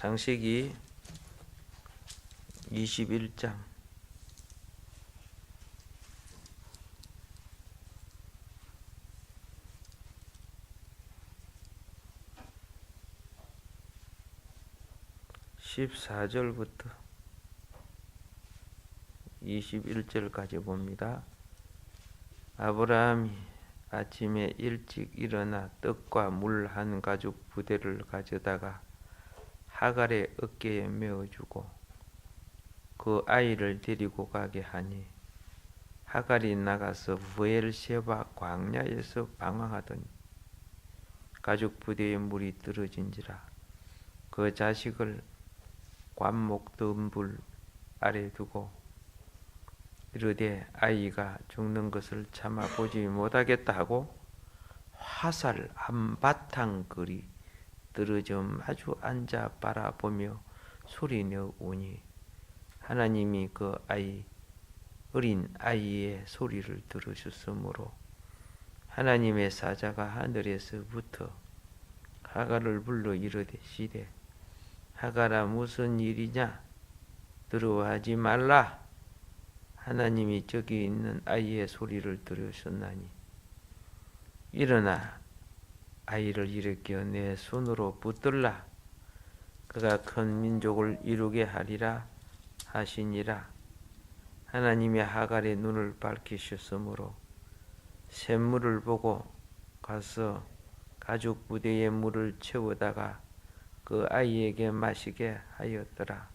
창세기 21장 14절부터 21절까지 봅니다. 아브라함이 아침에 일찍 일어나 떡과 물 한 가죽 부대를 가져다가 하갈의 어깨에 메어주고 그 아이를 데리고 가게 하니 하갈이 나가서 브엘셰바 광야에서 방황하더니 가죽 부대에 물이 떨어진지라 그 자식을 관목 덤불 아래 두고 이르되 아이가 죽는 것을 참아 보지 못하겠다 하고 화살 한바탕 거리 떨어져 마주 앉아 바라보며 소리내어 우니 하나님이 그 어린 아이의 소리를 들으셨으므로 하나님의 사자가 하늘에서부터 하갈을 불러 이르되 시되 하갈아 무슨 일이냐 두려워하지 말라 하나님이 저기 있는 아이의 소리를 들으셨나니 일어나 아이를 일으켜 내 손으로 붙들라 그가 큰 민족을 이루게 하리라 하시니라. 하나님이 하갈의 눈을 밝히셨으므로 샘물을 보고 가서 가죽 부대에 물을 채우다가 그 아이에게 마시게 하였더라.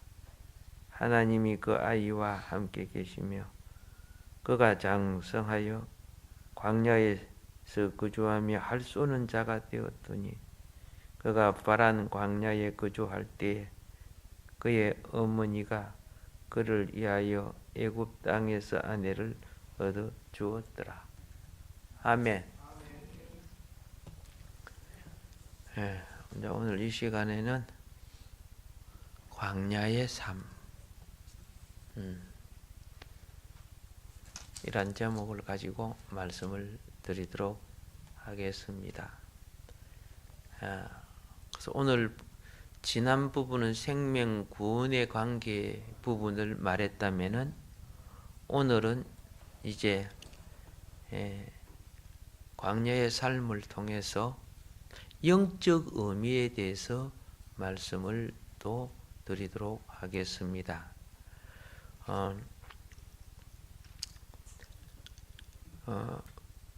하나님이 그 아이와 함께 계시며 그가 장성하여 광야에서 거주하며 할 수 없는 자가 되었더니 그가 파란 광야에 거주할 때에 그의 어머니가 그를 위하여 애굽 땅에서 아내를 얻어 주었더라. 아멘. 오늘 이 시간에는 광야의 삶 이란 제목을 가지고 말씀을 드리도록 하겠습니다. 그래서 오늘 지난 부분은 생명 구원의 관계 부분을 말했다면은 오늘은 이제 광야의 삶을 통해서 영적 의미에 대해서 말씀을 또 드리도록 하겠습니다.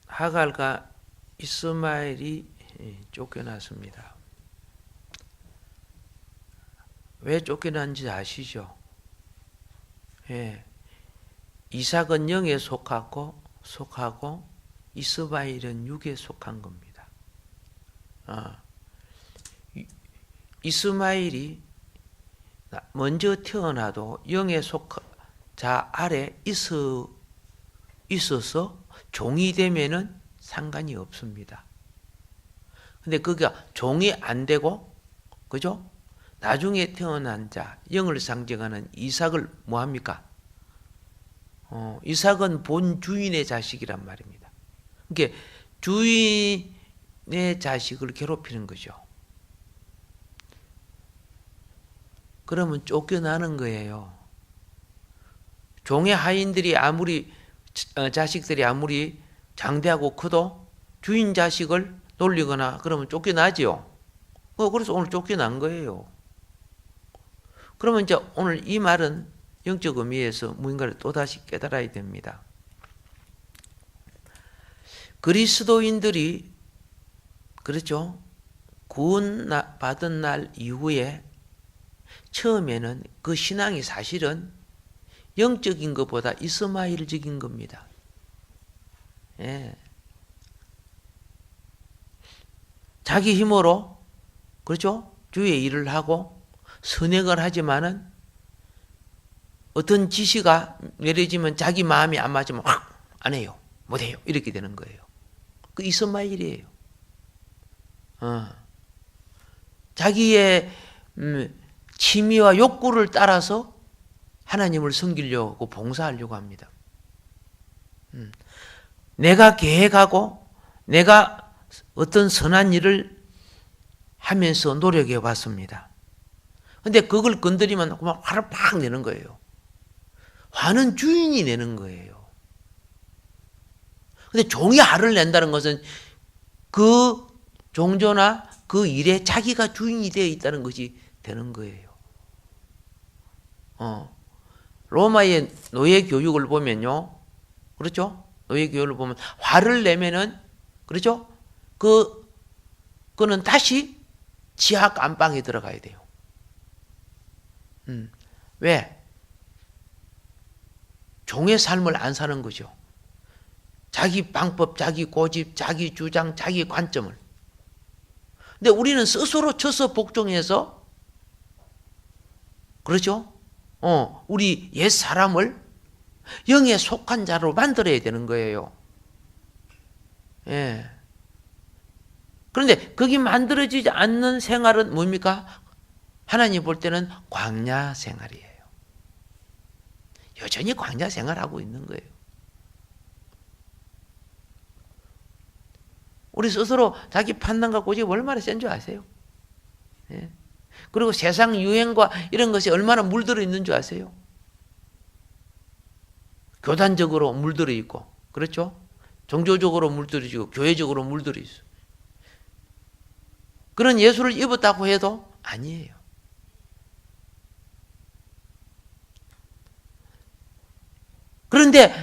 하갈과 이스마엘이 쫓겨났습니다. 왜 쫓겨난지 아시죠? 이삭은 영에 속하고 이스마엘은 육에 속한 겁니다. 이스마엘이 먼저 태어나도 영에 자 아래 있어서 종이 되면은 상관이 없습니다. 근데 그가 종이 안 되고, 그죠? 나중에 태어난 자, 영을 상징하는 이삭을 뭐 합니까? 이삭은 본 주인의 자식이란 말입니다. 그러니까 주인의 자식을 괴롭히는 거죠. 그러면 쫓겨나는 거예요. 종의 하인들이 자식들이 아무리 장대하고 커도 주인 자식을 놀리거나 그러면 쫓겨나지요. 그래서 오늘 쫓겨난 거예요. 그러면 이제 오늘 이 말은 영적 의미에서 무언가를 또다시 깨달아야 됩니다. 그리스도인들이 그렇죠. 구원 받은 날 이후에 처음에는 그 신앙이 사실은 영적인 것보다 이스마엘적인 겁니다. 자기 힘으로 그렇죠? 주의 일을 하고 선행을 하지만은 어떤 지시가 내려지면 자기 마음이 안 맞으면 안 해요. 못 해요. 이렇게 되는 거예요. 그 이스마엘이에요. 자기의 취미와 욕구를 따라서 하나님을 섬기려고 봉사하려고 합니다. 내가 계획하고 내가 어떤 선한 일을 하면서 노력해 왔습니다. 근데 그걸 건드리면 그만 화를 팍 내는 거예요. 화는 주인이 내는 거예요. 근데 종이 화를 낸다는 것은 그 종조나 그 일에 자기가 주인이 되어 있다는 것이 되는 거예요. 로마의 노예 교육을 보면요. 그렇죠? 노예 교육을 보면 화를 내면은, 그렇죠? 그거는 다시 지하 감방에 들어가야 돼요. 왜? 종의 삶을 안 사는 거죠. 자기 방법, 자기 고집, 자기 주장, 자기 관점을. 근데 우리는 스스로 쳐서 복종해서, 그렇죠? 우리 옛 사람을 영에 속한 자로 만들어야 되는 거예요. 예. 그런데 그게 만들어지지 않는 생활은 뭡니까? 하나님 볼 때는 광야 생활이에요. 여전히 광야 생활하고 있는 거예요. 우리 스스로 자기 판단과 고집이 얼마나 센 줄 아세요? 예. 그리고 세상 유행과 이런 것이 얼마나 물들어 있는 줄 아세요? 교단적으로 물들어 있고, 그렇죠? 종교적으로 물들어 있고, 교회적으로 물들어 있어. 그런 예수를 입었다고 해도 아니에요. 그런데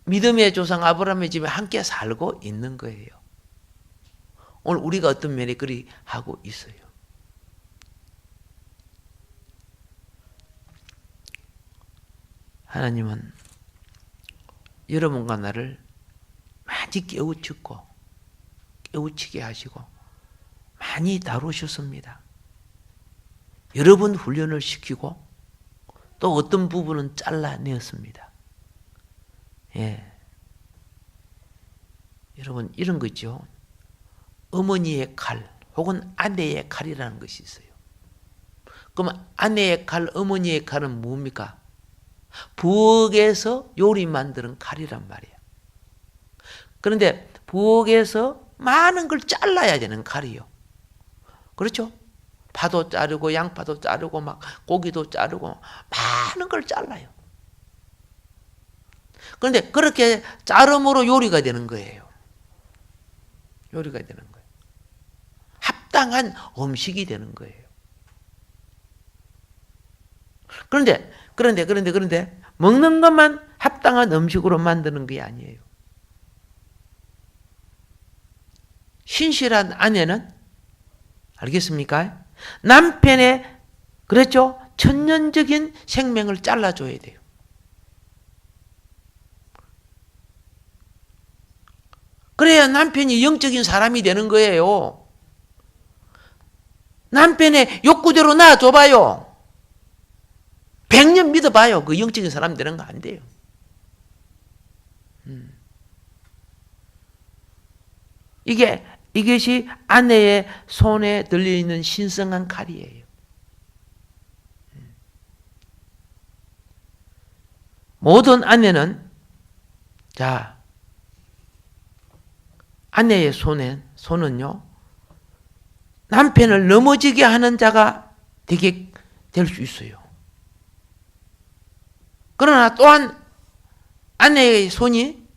믿음의 조상 아브라함의 집에 함께 살고 있는 거예요. 오늘 우리가 어떤 면에 그리 하고 있어요. 하나님은 여러분과 나를 많이 깨우치게 하시고 많이 다루셨습니다. 여러 번 훈련을 시키고 또 어떤 부분은 잘라내었습니다. 예. 여러분 이런 거 있죠. 어머니의 칼 혹은 아내의 칼이라는 것이 있어요. 그럼 아내의 칼, 어머니의 칼은 뭡니까? 부엌에서 요리 만드는 칼이란 말이에요. 그런데 부엌에서 많은 걸 잘라야 되는 칼이요. 그렇죠? 파도 자르고 양파도 자르고 막 고기도 자르고 많은 걸 잘라요. 그런데 그렇게 자름으로 요리가 되는 거예요. 요리가 되는 거예요. 합당한 음식이 되는 거예요. 그런데 먹는 것만 합당한 음식으로 만드는 게 아니에요. 신실한 아내는 알겠습니까? 남편의 그렇죠? 천년적인 생명을 잘라줘야 돼요. 그래야 남편이 영적인 사람이 되는 거예요. 남편의 욕구대로 놔줘봐요. 100년 믿어봐요. 그 영적인 사람 되는 거 안 돼요. 이것이 아내의 손에 들려있는 신성한 칼이에요. 모든 아내는 아내의 손은요 남편을 넘어지게 하는 자가 되게 될 수 있어요. 그러나 또한 아내의 손이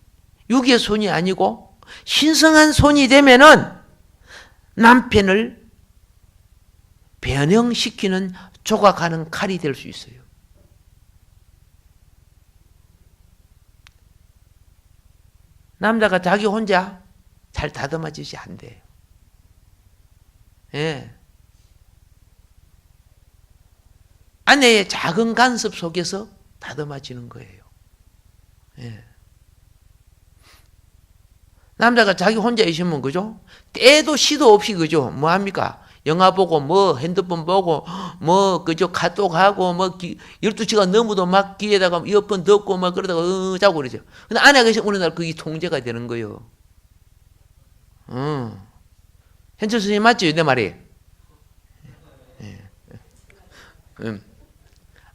육의 손이 아니고 신성한 손이 되면은 남편을 변형시키는 조각하는 칼이 될 수 있어요. 남자가 자기 혼자 잘 다듬어지지 안 돼요. 예. 아내의 작은 간섭 속에서 다듬어지는 거예요. 예. 남자가 자기 혼자 있으면 그죠? 때도 시도 없이 그죠? 뭐 합니까? 영화 보고 뭐 핸드폰 보고 뭐 그죠? 카톡하고 뭐 12시간 넘어도 막 귀에다가 이어폰 듣고 막 그러다가 자고 그러죠. 근데 아내가 있으면 어느 날 그게 통제가 되는 거예요. 현철 선생님 맞죠? 내 말이?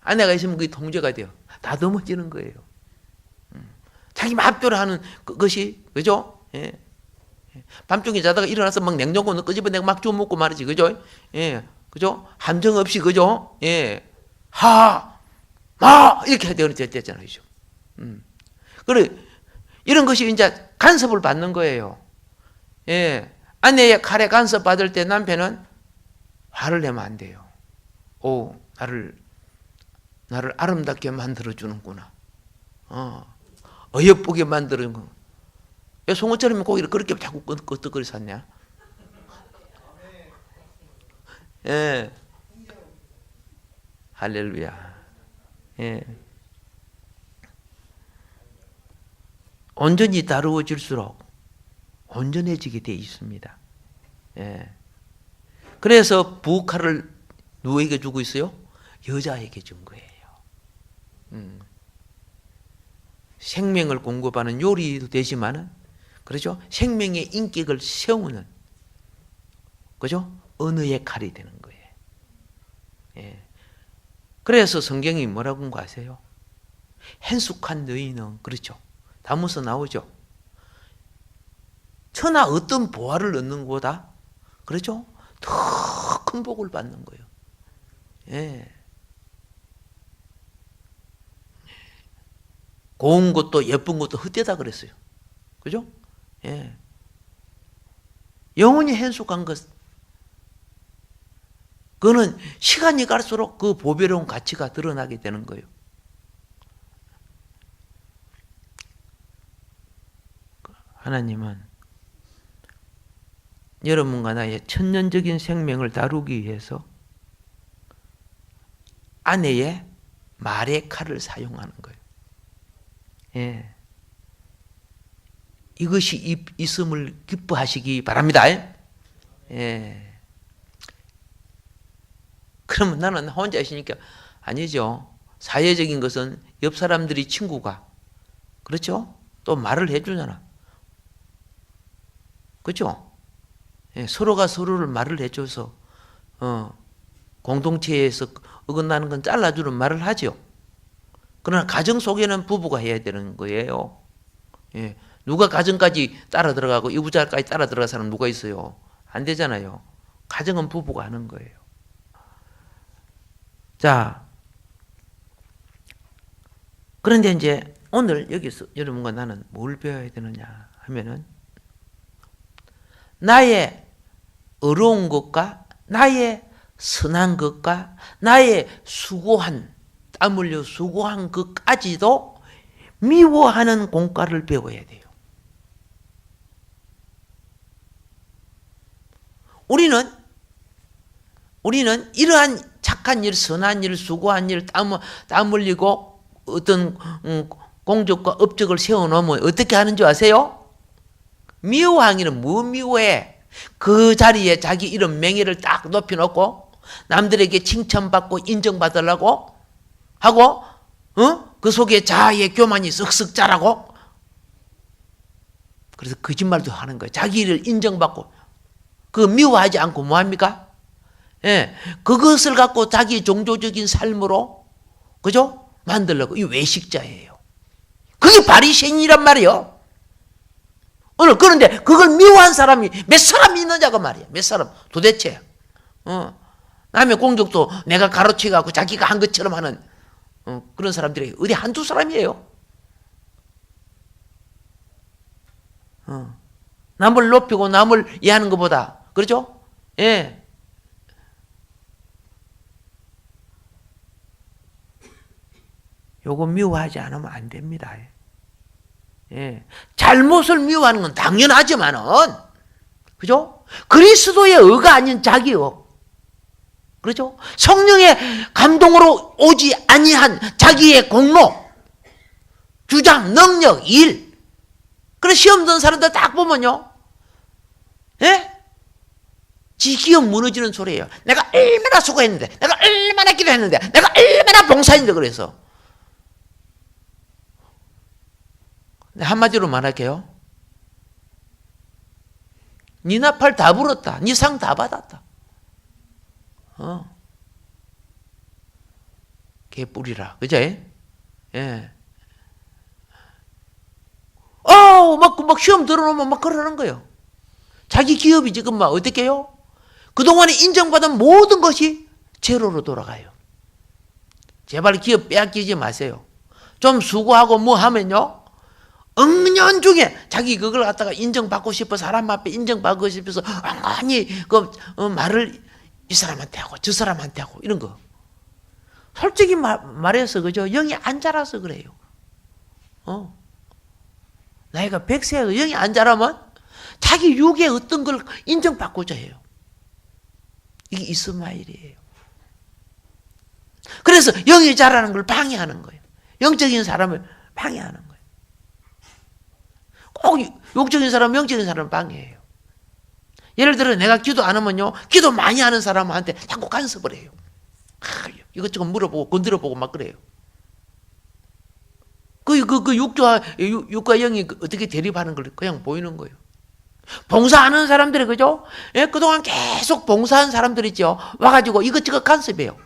아내가 있으면 그게 통제가 돼요. 다듬어지는 거예요. 자기 마음대로 하는 그것이 그죠? 밤중에 자다가 일어나서 막 냉장고 끄집어내고 막 주워 먹고 말이지, 그죠? 예, 그죠? 함정 없이, 그죠? 예. 하, 마! 이렇게 해야 되잖아요. 그죠? 그래, 이런 것이 이제 간섭을 받는 거예요. 예. 아내의 칼에 간섭 받을 때 남편은 화를 내면 안 돼요. 오, 나를 아름답게 만들어주는구나. 어여쁘게 만드는 거. 왜 송어처럼 고기를 그렇게 자꾸 끄떡거리 샀냐? 예. 할렐루야. 예. 온전히 다루어질수록 온전해지게 되어 있습니다. 예. 그래서 부칼을 누구에게 주고 있어요? 여자에게 준 거예요. 생명을 공급하는 요리도 되지만은, 그렇죠? 생명의 인격을 세우는, 그죠? 언어의 칼이 되는 거예요. 예. 그래서 성경이 뭐라고 아세요? hen 너희는, 그렇죠? 다무서 나오죠? 천하 어떤 보화를 얻는 것보다, 그렇죠? 더 큰 복을 받는 거예요. 예. 고운 것도 예쁜 것도 헛되다 그랬어요. 그죠? 예. 영혼이 hen 것, 그거는 시간이 갈수록 그 보배로운 가치가 드러나게 되는 거예요. 하나님은 여러분과 나의 천년적인 생명을 다루기 위해서 아내의 말의 칼을 사용하는 거예요. 예. 이것이 있음을 기뻐하시기 바랍니다. 예. 그러면 나는 혼자 있으니까 아니죠. 사회적인 것은 옆 사람들이 친구가, 그렇죠? 또 말을 해주잖아. 그렇죠? 예, 서로가 서로를 말을 해줘서 공동체에서 어긋나는 건 잘라주는 말을 하죠. 그러나 가정 속에는 부부가 해야 되는 거예요. 예, 누가 가정까지 따라 들어가고 이부자까지 따라 들어간 사람 누가 있어요? 안 되잖아요. 가정은 부부가 하는 거예요. 자, 그런데 이제 오늘 여기서 여러분과 나는 뭘 배워야 되느냐 하면은, 나의 어려운 것과 나의 선한 것과 나의 수고한, 땀 흘려 수고한 것까지도 미워하는 공과를 배워야 돼요. 우리는 이러한 착한 일, 선한 일, 수고한 일, 땀 흘리고 어떤 공적과 업적을 세워놓으면 어떻게 하는 줄 아세요? 미워하기는 뭐 미워해? 그 자리에 자기 이름 명예를 딱 높여놓고 남들에게 칭찬받고 인정받으려고 하고, 그 속에 자아의 교만이 쓱쓱 자라고, 그래서 거짓말도 하는 거예요. 자기 일을 인정받고. 그 미워하지 않고 뭐합니까? 예, 그것을 갖고 자기 종교적인 삶으로, 그죠? 만들려고. 이 외식자예요. 그게 바리새인이란 말이에요. 오늘 그런데 그걸 미워한 사람이 몇 사람이 있느냐고 말이야. 몇 사람 도대체. 남의 공적도 내가 가로채갖고 자기가 한 것처럼 하는 그런 사람들이 어디 한두 사람이에요. 남을 높이고 남을 이해하는 것보다, 그렇죠? 예. 요거 미워하지 않으면 안 됩니다. 예. 잘못을 미워하는 건 당연하지만은, 그죠? 그리스도의 의가 아닌 자기 의, 그렇죠? 성령의 감동으로 오지 아니한 자기의 공로, 주장, 능력, 일. 그래서 시험 든 사람들 딱 보면요, 예? 지 기업 무너지는 소리예요. 내가 얼마나 수고했는데, 내가 얼마나 기도했는데, 내가 얼마나 봉사했는데, 그래서. 한마디로 말할게요. 니 나팔 다 불었다. 니 상 다 받았다. 개뿔이라. 그죠? 예. 막 시험 들어놓으면 막 그러는 거예요. 자기 기업이 지금 막 어떻게 해요? 그동안에 인정받은 모든 것이 제로로 돌아가요. 제발 기업 빼앗기지 마세요. 좀 수고하고 뭐 하면요, 은연중에 자기 그걸 갖다가 인정받고 싶어, 사람 앞에 인정받고 싶어서 엉엉이 말을 이 사람한테 하고 저 사람한테 하고 이런 거. 솔직히 말해서 그죠? 영이 안 자라서 그래요. 나이가 100세여도 영이 안 자라면 자기 육의 어떤 걸 인정받고자 해요. 이게 이스마엘이에요. 그래서 영이 자라는 걸 방해하는 거예요. 영적인 사람을 방해하는 거예요. 꼭 육적인 사람, 영적인 사람을 방해해요. 예를 들어 내가 기도 안 하면요, 기도 많이 하는 사람한테 자꾸 간섭을 해요. 이것저것 물어보고 건드려보고 막 그래요. 육과 영이 어떻게 대립하는 걸 그냥 보이는 거예요. 봉사하는 사람들이, 그죠? 예, 그동안 계속 봉사한 사람들 있죠? 와가지고 이것저것 간섭해요.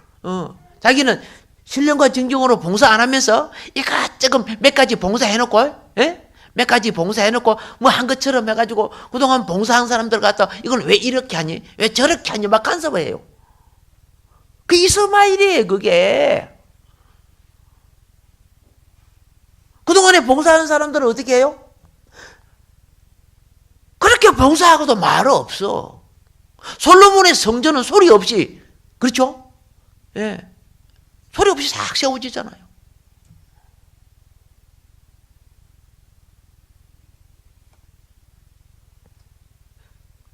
자기는 신령과 진경으로 봉사 안 하면서 이것저것 몇 가지 봉사해놓고, 예? 몇 가지 봉사해놓고 뭐 한 것처럼 해가지고 그동안 봉사한 사람들 갖다 이걸 왜 이렇게 하니? 왜 저렇게 하니? 막 간섭을 해요. 그 이스마엘이에요, 그게. 그동안에 봉사하는 사람들은 어떻게 해요? 그렇게 봉사하고도 말 없어. 솔로몬의 성전은 소리 없이, 그렇죠? 예. 소리 없이 싹 세워지잖아요.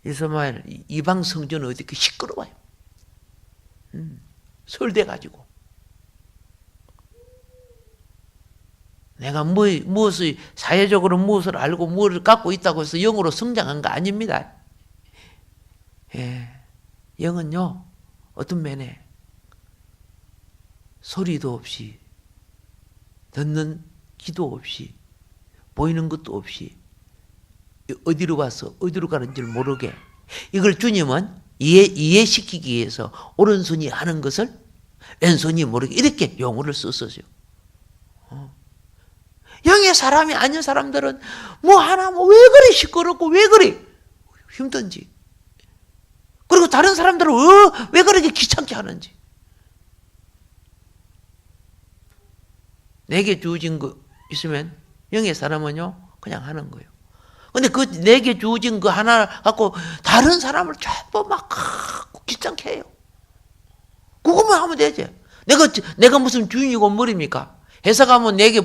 이스마엘 이방 성전은 어떻게 시끄러워요. 설대가지고. 내가 무엇을, 사회적으로 무엇을 알고 무엇을 갖고 있다고 해서 영으로 성장한 거 아닙니다. 예. 영은요, 어떤 면에 소리도 없이, 듣는 귀도 없이, 보이는 것도 없이, 어디로 와서 어디로 가는 줄 모르게, 이걸 주님은 이해시키기 위해서 오른손이 하는 것을 왼손이 모르게 이렇게 용어를 썼어요. 영의 사람이 아닌 사람들은 뭐 하나 뭐 왜 그리 시끄럽고 왜 그리 힘든지, 그리고 다른 사람들은 왜 그렇게 귀찮게 하는지. 내게 주어진 거 있으면 영의 사람은요 그냥 하는 거예요. 근데 그 내게 주어진 거 하나 갖고 다른 사람을 전부 막 귀찮게 해요. 그것만 하면 되지. 내가 무슨 주인이고 머리입니까? 회사 가면 내게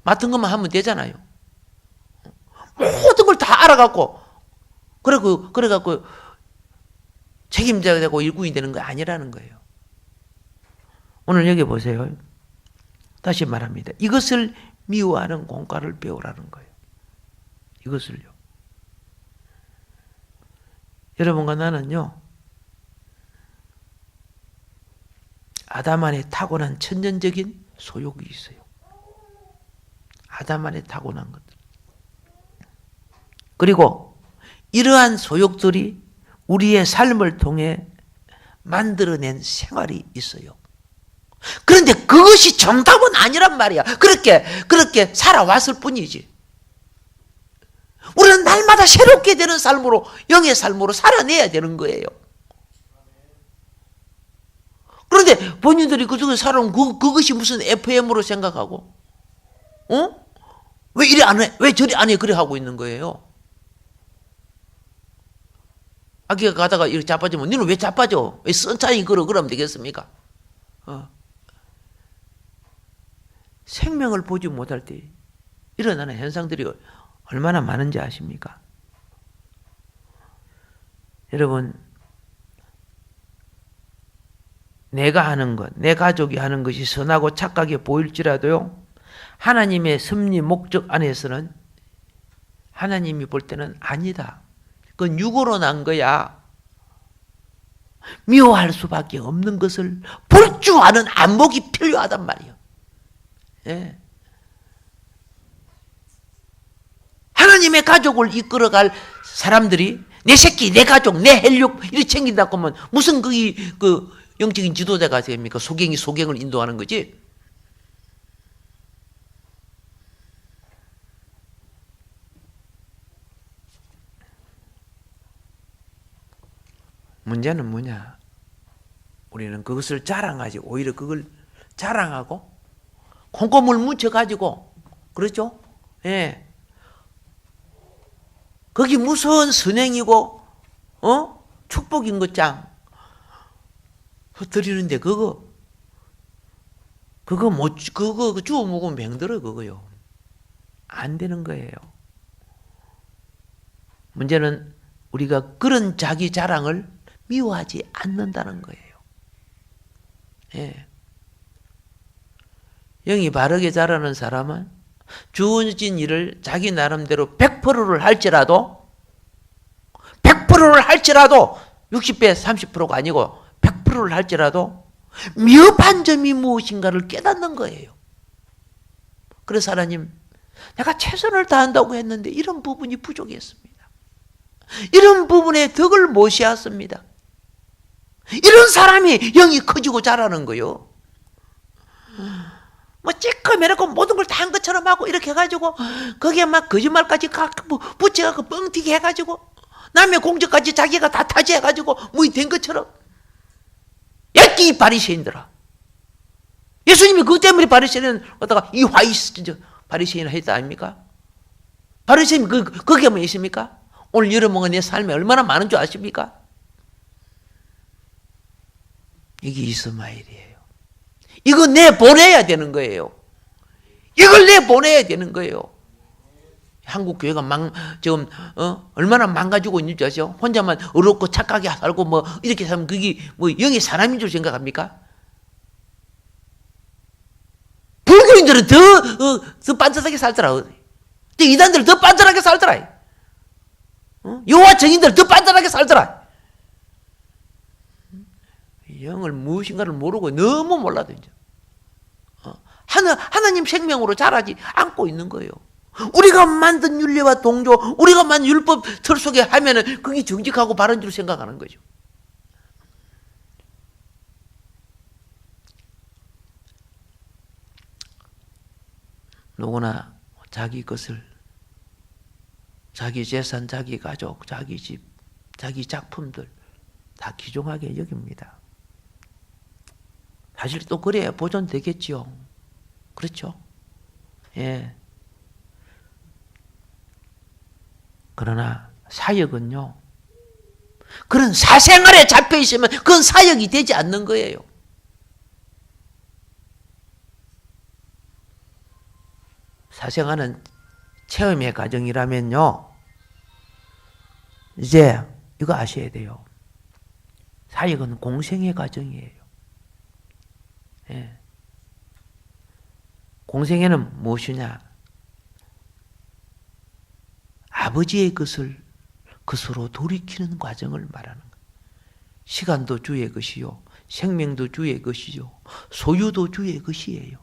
맡은 것만 하면 되잖아요. 모든 걸 다 알아갖고 그래갖고 책임자가 되고 일꾼이 되는 거 아니라는 거예요. 오늘 여기 보세요. 다시 말합니다. 이것을 미워하는 공과를 배우라는 거예요. 이것을요. 여러분과 나는요, 아담 안에 타고난 천연적인 소욕이 있어요. 아담 안에 타고난 것들. 그리고 이러한 소욕들이 우리의 삶을 통해 만들어낸 생활이 있어요. 그런데 그것이 정답은 아니란 말이야. 그렇게 살아왔을 뿐이지. 우리는 날마다 새롭게 되는 삶으로, 영의 삶으로 살아내야 되는 거예요. 그런데 본인들이 그중에 살아온 그것이 무슨 FM으로 생각하고, 왜 이리 안 해? 왜 저리 안 해? 그래 하고 있는 거예요. 아기가 가다가 이렇게 자빠지면, 너는 왜 자빠져? 왜 천천히 그러면 되겠습니까? 생명을 보지 못할 때 일어나는 현상들이 얼마나 많은지 아십니까? 여러분, 내가 하는 것, 내 가족이 하는 것이 선하고 착하게 보일지라도요, 하나님의 섭리 목적 안에서는 하나님이 볼 때는 아니다. 그건 육으로 난 거야. 미워할 수밖에 없는 것을 볼 줄 아는 안목이 필요하단 말이에요. 예. 하나님의 가족을 이끌어갈 사람들이 내 새끼, 내 가족, 내 혈육 이렇게 챙긴다고 하면 무슨 그 영적인 지도자가 됩니까? 소경을 인도하는 거지. 문제는 뭐냐? 우리는 그것을 자랑하지, 오히려 그걸 자랑하고 콩고물 묻혀가지고, 그렇죠? 예. 거기 무서운 선행이고, 축복인 것장 흩어리는데 그거 주워 먹으면 병들어, 그거요. 안 되는 거예요. 문제는 우리가 그런 자기 자랑을 미워하지 않는다는 거예요. 예. 영이 바르게 자라는 사람은 주어진 일을 자기 나름대로 100%를 할지라도 60배 30%가 아니고 100%를 할지라도 미흡한 점이 무엇인가를 깨닫는 거예요. 그래서 하나님, 내가 최선을 다한다고 했는데 이런 부분이 부족했습니다. 이런 부분에 덕을 못 씌웠습니다. 이런 사람이 영이 커지고 자라는 거요. 뭐 찌꺼매놓고 모든 걸 다 한 것처럼 하고 이렇게 해가지고 거기에 막 거짓말까지 붙여갖고 뻥튀기 해가지고 남의 공적까지 자기가 다 타지해가지고 뭐이 된 것처럼. 이 바리새인들아. 예수님이 그것 때문에 바리새인은 어다가 이 화이스 바리새인을 했다 아닙니까? 바리새인 거기에 뭐 있습니까? 오늘 여러분과 내 삶에 얼마나 많은 줄 아십니까? 이게 이스마엘이에요. 이거 내보내야 되는 거예요. 이걸 내보내야 되는 거예요. 한국 교회가 지금 얼마나 망가지고 있는 줄 아세요? 혼자만 어렵고 착하게 살고 뭐 이렇게 살면 그게 뭐 영의 사람인 줄 생각합니까? 불교인들은 더 반듯하게 살더라. 이단들 더 반듯하게 살더라. 여호와 증인들 더 반듯하게 살더라. 영을 무엇인가를 모르고 너무 몰라도 이제 하나님 생명으로 자라지 않고 있는 거예요. 우리가 만든 윤리와 동조, 우리가 만든 율법 틀 속에 하면은 그게 정직하고 바른 줄 생각하는 거죠. 누구나 자기 것을, 자기 재산, 자기 가족, 자기 집, 자기 작품들 다 귀중하게 여깁니다. 사실 또 그래야 보존되겠지요. 그렇죠? 예. 그러나 사역은요, 그런 사생활에 잡혀 있으면 그건 사역이 되지 않는 거예요. 사생활은 체험의 과정이라면요, 이제 이거 아셔야 돼요. 사역은 공생의 과정이에요. 예. 공생애는 무엇이냐? 아버지의 것을 그스로 돌이키는 과정을 말하는 거예요. 시간도 주의 것이요, 생명도 주의 것이요, 소유도 주의 것이에요.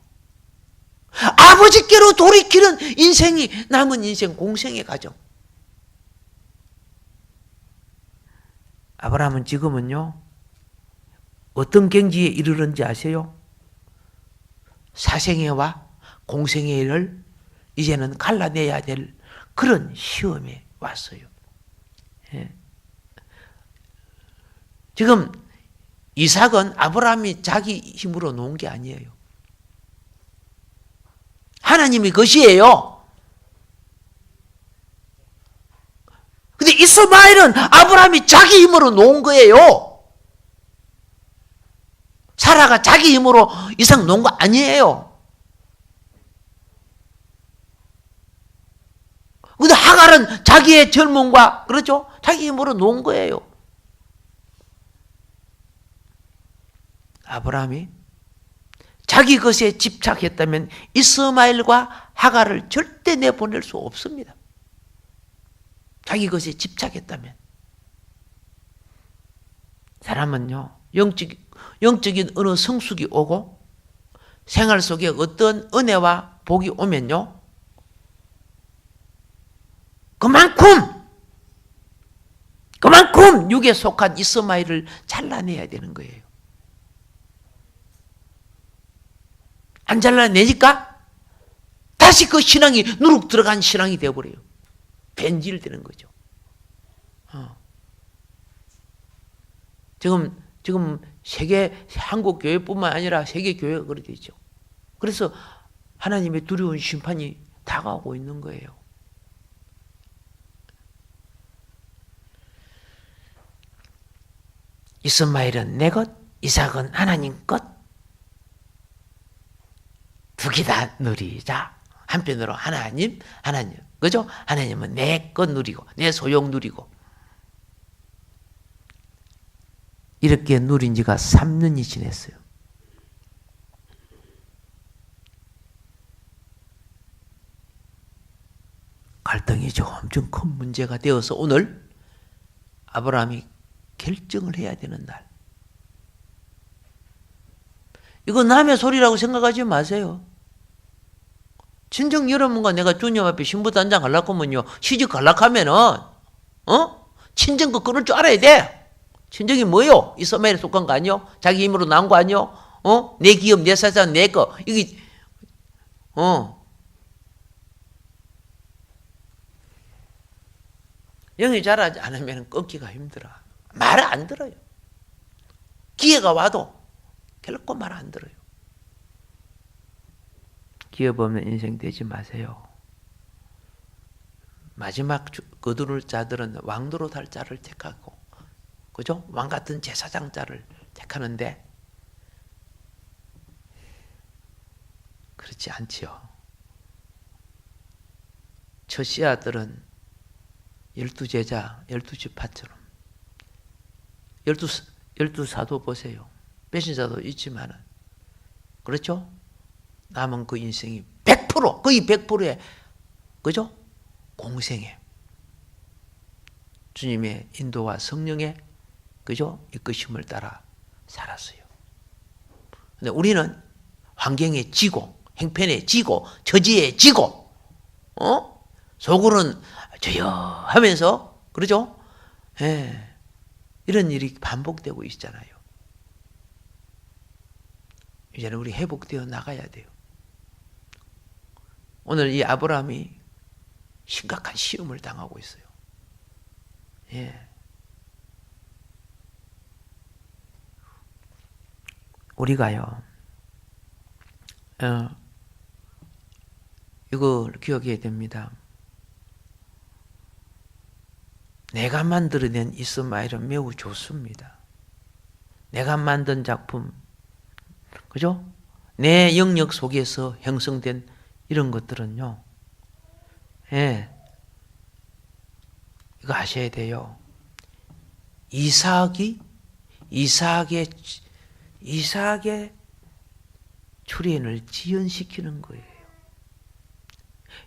아버지께로 돌이키는 인생이 남은 인생 공생의 과정. 아브라함은 지금은요, 어떤 경지에 이르는지 아세요? 사생애와 공생애를 이제는 갈라내야 될 그런 시험에 왔어요. 예. 지금 이삭은 아브라함이 자기 힘으로 놓은 게 아니에요. 하나님이 것이에요. 근데 이스마엘은 아브라함이 자기 힘으로 놓은 거예요. 사라가 자기 힘으로 이삭 놓은 거 아니에요. 근데 하갈은 자기의 젊음과, 그렇죠? 자기 힘으로 놓은 거예요. 아브라함이 자기 것에 집착했다면 이스마엘과 하갈을 절대 내보낼 수 없습니다. 자기 것에 집착했다면. 사람은요, 영적인 어느 성숙이 오고 생활 속에 어떤 은혜와 복이 오면요, 그만큼 육에 속한 이스마엘을 잘라내야 되는 거예요. 안 잘라내니까 다시 그 신앙이 누룩 들어간 신앙이 되어버려요. 변질되는 거죠. 지금 세계 한국 교회뿐만 아니라 세계 교회가 그렇게 있죠. 그래서 하나님의 두려운 심판이 다가오고 있는 거예요. 이스마엘은 내 것, 이삭은 하나님 것. 두 개 다 누리자. 한편으로 하나님, 그죠? 하나님은 내 것 누리고, 내 소용 누리고. 이렇게 누린 지가 3년이 지났어요. 갈등이 좀 엄청 큰 문제가 되어서 오늘 아브라함이 결정을 해야 되는 날. 이거 남의 소리라고 생각하지 마세요. 친정 여러분과 내가 주님 앞에 신부단장 하려고 하면요, 시집 가려고 하면은, 친정 거 끊을 줄 알아야 돼. 친정이 뭐요? 이스마엘에 속한 거 아니요? 자기 힘으로 나온 거 아니요? 내 기업, 내 사상, 내 거. 이게, 영이 잘하지 않으면 끊기가 힘들어. 말을 안 들어요. 기회가 와도 결코 말 안 들어요. 기업 없는 인생 되지 마세요. 마지막 거두를 자들은 왕도로 달 자를 택하고, 그죠? 왕 같은 제사장 자를 택하는데, 그렇지 않지요. 저 씨아들은 12제자, 12지파처럼 12사도 보세요. 배신자도 있지만은, 그렇죠? 남은 그 인생이 100%, 거의 100%의, 그죠? 공생에 주님의 인도와 성령의, 그죠? 이끄심을 따라 살았어요. 근데 우리는 환경에 지고, 행편에 지고, 처지에 지고, 속으로는 저요 하면서, 그러죠? 예. 이런 일이 반복되고 있잖아요. 이제는 우리 회복되어 나가야 돼요. 오늘 이 아브라함이 심각한 시험을 당하고 있어요. 예. 우리가요, 이걸 기억해야 됩니다. 내가 만들어낸 이스마엘은 매우 좋습니다. 내가 만든 작품, 그죠? 내 영역 속에서 형성된 이런 것들은요, 예, 이거 아셔야 돼요. 이삭의 출현을 지연시키는 거예요.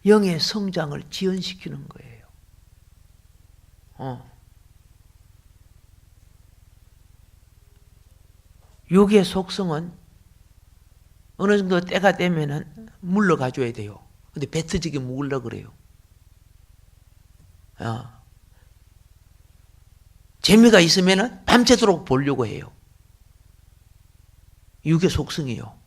영의 성장을 지연시키는 거예요. 육의 속성은 어느 정도 때가 되면은 물러가줘야 돼요. 근데 뱉어지게 먹으려고 그래요. 재미가 있으면은 밤새도록 보려고 해요. 육의 속성이요.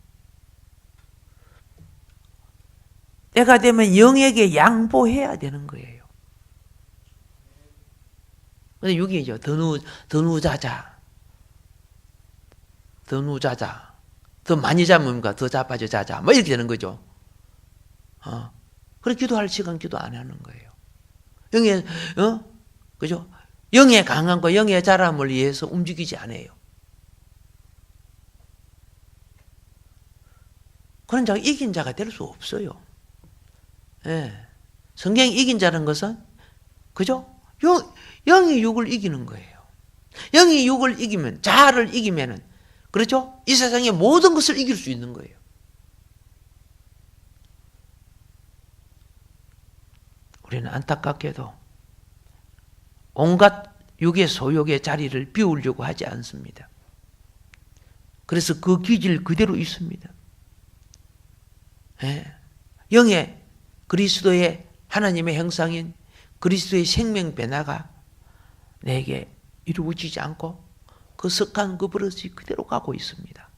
때가 되면 영에게 양보해야 되는 거예요. 근데 육이죠. 더누자자. 더 많이 자면 더 자빠져 자자. 뭐 이렇게 되는 거죠. 그래 기도할 시간 기도 안 하는 거예요. 영의, 그죠? 영의 강함과 영의 자람을 위해서 움직이지 않아요. 그런 자가 이긴 자가 될 수 없어요. 예. 성경이 이긴 자는 것은, 그죠? 영이 육을 이기는 거예요. 영이 육을 이기면, 자아를 이기면은, 그렇죠? 이 세상의 모든 것을 이길 수 있는 거예요. 우리는 안타깝게도 온갖 육의 소욕의 자리를 비우려고 하지 않습니다. 그래서 그 기질 그대로 있습니다. 예. 영의 그리스도의 하나님의 형상인 그리스도의 생명 변화가 내게 이루어지지 않고 그 습관 그 버릇이 그대로 가고 있습니다.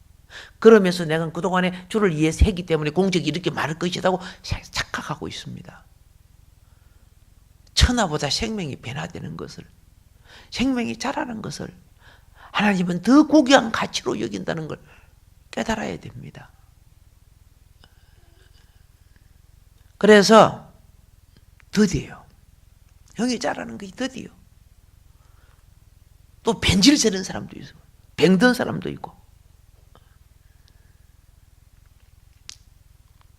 그러면서 내가 그동안에 주를 위해서 했기 때문에 공적이 이렇게 많을 것이라고 착각하고 있습니다. 천하보다 생명이 변화되는 것을, 생명이 자라는 것을 하나님은 더 고귀한 가치로 여긴다는 걸 깨달아야 됩니다. 그래서 더디요. 형이 잘하는 것이 더디요. 또 벤질 세는 사람도 있어. 병든 사람도 있고.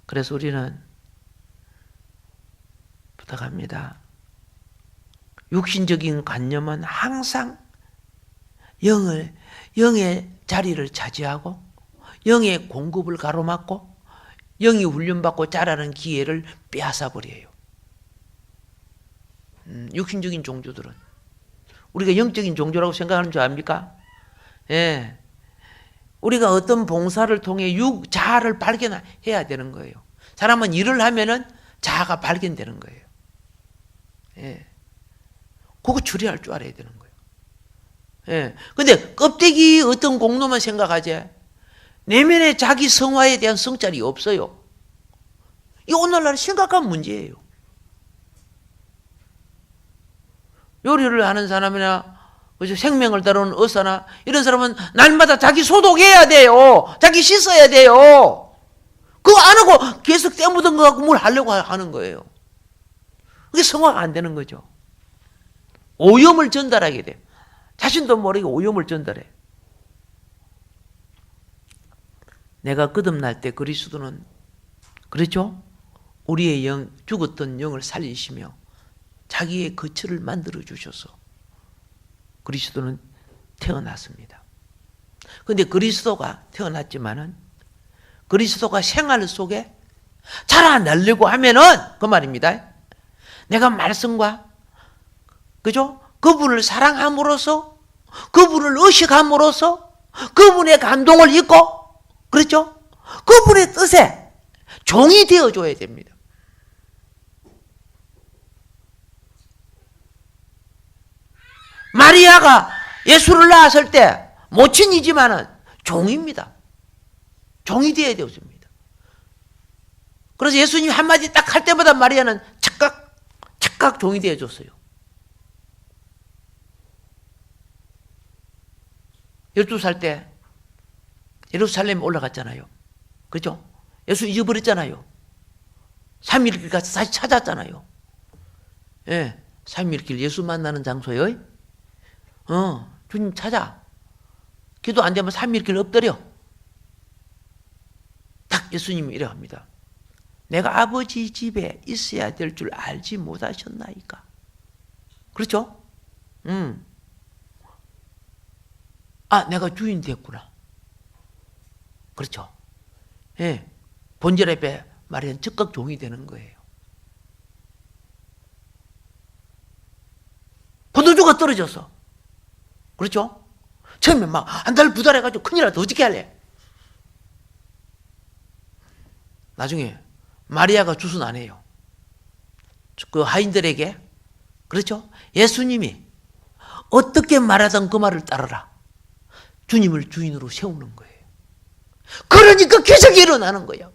그래서 우리는 부탁합니다. 육신적인 관념은 항상 영의 자리를 차지하고 영의 공급을 가로막고 영이 훈련받고 자라는 기회를 빼앗아 버려요. 육신적인 종교들은 우리가 영적인 종교라고 생각하는 줄 압니까? 예. 우리가 어떤 봉사를 통해 자아를 발견해야 되는 거예요. 사람은 일을 하면은 자아가 발견되는 거예요. 예. 그거 처리할 줄 알아야 되는 거예요. 예. 근데 껍데기 어떤 공로만 생각하지 내면의 자기 성화에 대한 성찰이 없어요. 이 오늘날 심각한 문제예요. 요리를 하는 사람이나 생명을 다루는 의사나 이런 사람은 날마다 자기 소독해야 돼요. 자기 씻어야 돼요. 그거 안 하고 계속 때묻은 거 갖고 뭘 하려고 하는 거예요. 그게 성화가 안 되는 거죠. 오염을 전달하게 돼. 자신도 모르게 오염을 전달해. 내가 거듭날 때 그리스도는 그렇죠? 우리의 죽었던 영을 살리시며 자기의 거처를 만들어 주셔서 그리스도는 태어났습니다. 그런데 그리스도가 태어났지만은 그리스도가 생활 속에 자라나려고 하면은 그 말입니다. 내가 말씀과 그죠? 그분을 사랑함으로써 그분을 의식함으로써 그분의 감동을 입고 그렇죠? 그분의 뜻에 종이 되어줘야 됩니다. 마리아가 예수를 낳았을 때 모친이지만은 종입니다. 종이 되어야 되었습니다. 그래서 예수님이 한마디 딱 할 때마다 마리아는 착각 종이 되어줬어요. 12살 때 예루살렘에 올라갔잖아요. 그죠? 예수 잊어버렸잖아요. 3일길 가서 다시 찾았잖아요. 예, 3일길 예수 만나는 장소요. 주님 찾아. 기도 안 되면 3일길 엎드려. 딱 예수님이 이래 합니다. 내가 아버지 집에 있어야 될 줄 알지 못하셨나이까. 그렇죠? 내가 주인 됐구나. 그렇죠? 예. 본절 앞에 말하는 즉각 종이 되는 거예요. 포도주가 떨어져서. 그렇죠? 처음에 막 한 달, 두 달 해가지고 큰일이라도 어떻게 할래? 나중에 마리아가 주선 안 해요. 그 하인들에게. 그렇죠? 예수님이 어떻게 말하던 그 말을 따르라. 주님을 주인으로 세우는 거예요. 그러니까 기적이 일어나는 거예요.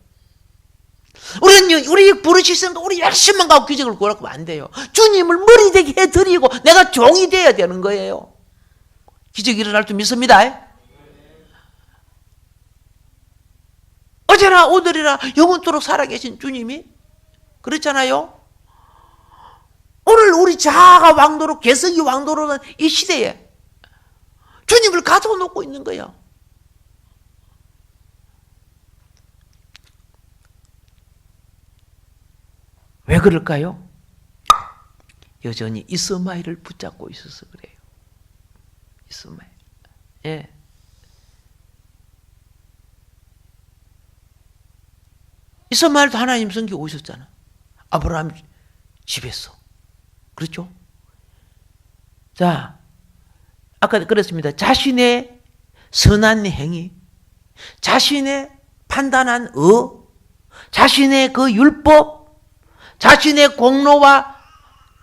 우리 버릇이 있으니까 우리 열심만 가고 기적을 구하면 안 돼요. 주님을 머리 되게 해드리고 내가 종이 돼야 되는 거예요. 기적이 일어날 줄 믿습니다. 어제나 오늘이나 영원토록 살아계신 주님이 그렇잖아요. 오늘 우리 자아가 왕도로 개성이 왕도로는 이 시대에 주님을 가지고 놓고 있는 거예요. 왜 그럴까요? 여전히 이스마엘을 붙잡고 있어서 그래요. 이스마엘. 예. 이스마엘도 하나님 성기 오셨잖아. 아브라함 집에서. 그렇죠? 자, 아까 그랬습니다. 자신의 선한 행위, 자신의 판단한 자신의 그 율법, 자신의 공로와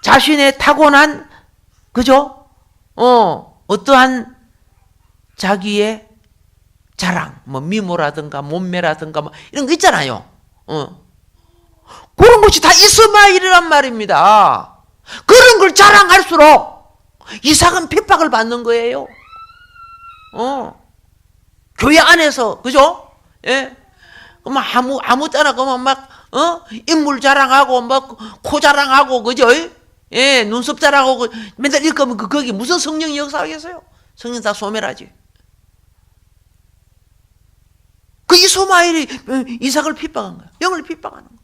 자신의 타고난, 그죠? 어떠한 자기의 자랑, 미모라든가 몸매라든가 이런 거 있잖아요. 그런 것이 다 이스마엘이란 말입니다. 그런 걸 자랑할수록 이삭은 핍박을 받는 거예요. 교회 안에서, 그죠? 예? 그만 아무 때나 그만 막, 인물 자랑하고, 막, 코 자랑하고, 그죠? 예, 눈썹 자랑하고, 맨날 이렇게 하면 거기 무슨 성령이 역사하겠어요? 성령 다 소멸하지. 그 이스마엘이 이삭을 핍박한 거야. 영을 핍박하는 거야.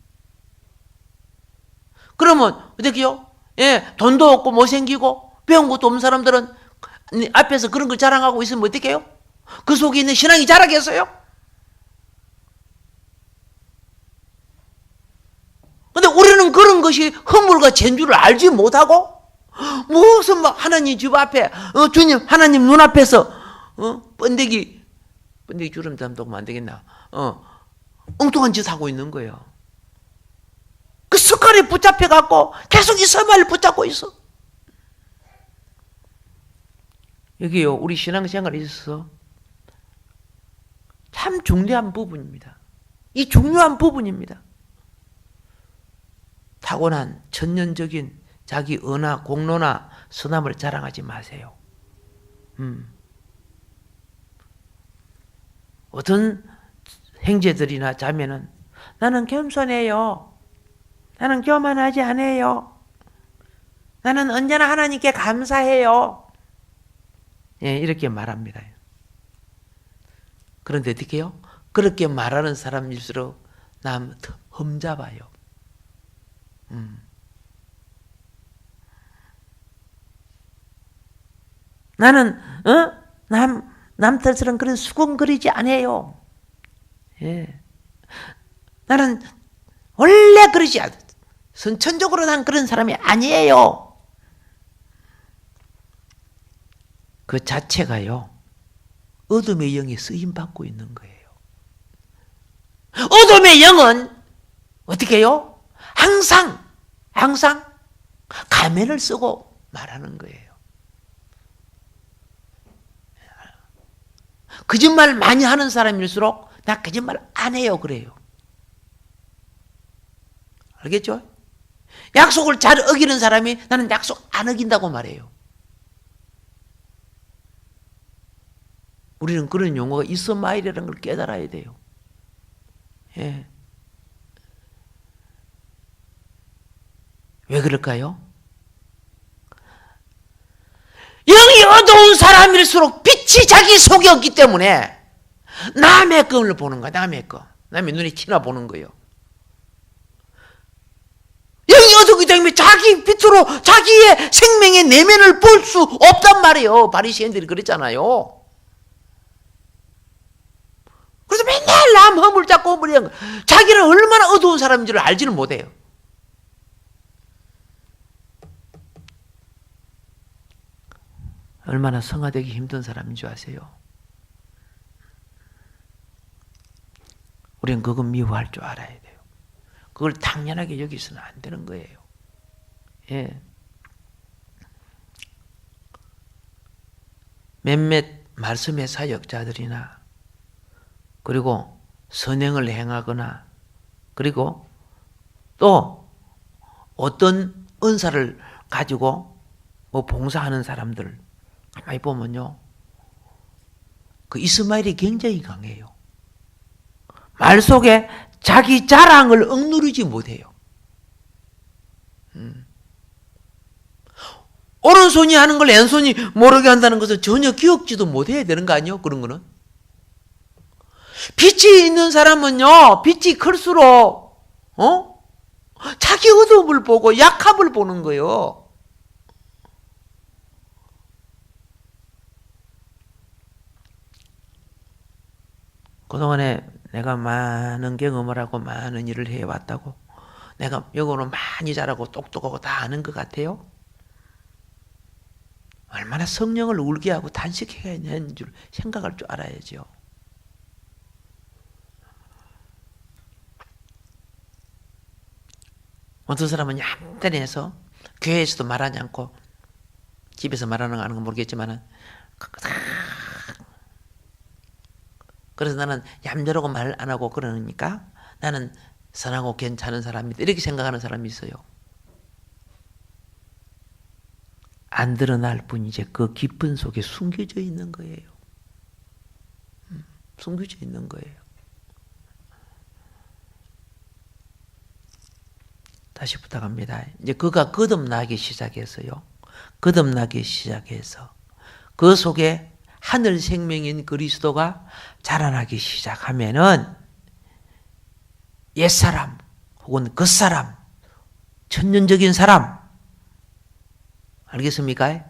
그러면, 어떻게요? 예, 돈도 없고 못생기고, 배운 것도 없는 사람들은 앞에서 그런 걸 자랑하고 있으면 어떻게 해요? 그 속에 있는 신앙이 자라겠어요? 근데 우리는 그런 것이 허물과 죄인줄을 알지 못하고 무슨 막 하나님 집 앞에 주님 하나님 눈앞에서 번데기 주름 담독면 안 되겠나? 엉뚱한 짓 하고 있는 거예요. 그 습관에 붙잡혀 갖고 계속 이스마엘을 붙잡고 있어. 여기요, 우리 신앙생활에 있어서 참 중요한 부분입니다. 이 중요한 부분입니다. 타고난 천년적인 자기 언어, 공로나 선함을 자랑하지 마세요. 어떤 형제들이나 자매는 나는 겸손해요. 나는 교만하지 않아요. 나는 언제나 하나님께 감사해요. 예, 이렇게 말합니다. 그런데 어떻게 해요? 그렇게 말하는 사람일수록 남 험잡아요. 나는 남 뜻처럼 그런 수군거리지 않아요. 예. 나는 원래 그러지 않아. 선천적으로 난 그런 사람이 아니에요. 그 자체가요, 어둠의 영에 쓰임받고 있는 거예요. 어둠의 영은 어떻게 해요? 항상 가면을 쓰고 말하는 거예요. 거짓말 많이 하는 사람일수록 나 거짓말 안 해요 그래요. 알겠죠? 약속을 잘 어기는 사람이 나는 약속 안 어긴다고 말해요. 우리는 그런 용어가 이스마엘이라는 걸 깨달아야 돼요. 예. 왜 그럴까요? 영이 어두운 사람일수록 빛이 자기 속에 없기 때문에 남의 것을 보는 거야. 남의 것. 남의 눈에 티나 보는 거예요. 영이 어두기 때문에 자기 빛으로 자기의 생명의 내면을 볼 수 없단 말이에요. 바리새인들이 그랬잖아요. 그래서 맨날 남 허물 잡고 허물이한 거. 자기는 얼마나 어두운 사람인지를 알지를 못해요. 얼마나 성화되기 힘든 사람인 줄 아세요? 우리는 그거 미워할 줄 알아야 돼요. 그걸 당연하게 여기서는 안 되는 거예요. 예. 몇몇 말씀의 사역자들이나 그리고 선행을 행하거나 그리고 또 어떤 은사를 가지고 뭐 봉사하는 사람들 가만히 보면요, 그 이스마엘이 굉장히 강해요. 말 속에 자기 자랑을 억누르지 못해요. 오른손이 하는 걸 왼손이 모르게 한다는 것은 전혀 기억지도 못해야 되는 거 아니에요? 그런 거는. 빛이 있는 사람은요, 빛이 클수록 자기 어둠을 보고 약함을 보는 거예요. 그동안에 내가 많은 경험을 하고 많은 일을 해왔다고 내가 영어로 많이 잘하고 똑똑하고 다 아는 것 같아요? 얼마나 성령을 울게 하고 단식해야 하는 줄 생각할 줄 알아야죠. 어떤 사람은 얌전해서 교회에서도 말하지 않고 집에서 말하는 건 모르겠지만은 그래서 나는 얌전하고 말 안 하고 그러니까 나는 선하고 괜찮은 사람이다 이렇게 생각하는 사람이 있어요. 안 드러날 뿐이지 그 깊은 속에 숨겨져 있는 거예요. 숨겨져 있는 거예요. 다시 부탁합니다. 이제 그가 거듭나기 시작했어요. 거듭나기 시작해서 그 속에 하늘 생명인 그리스도가 자라나기 시작하면은 옛사람 혹은 겉사람, 천년적인 사람, 알겠습니까?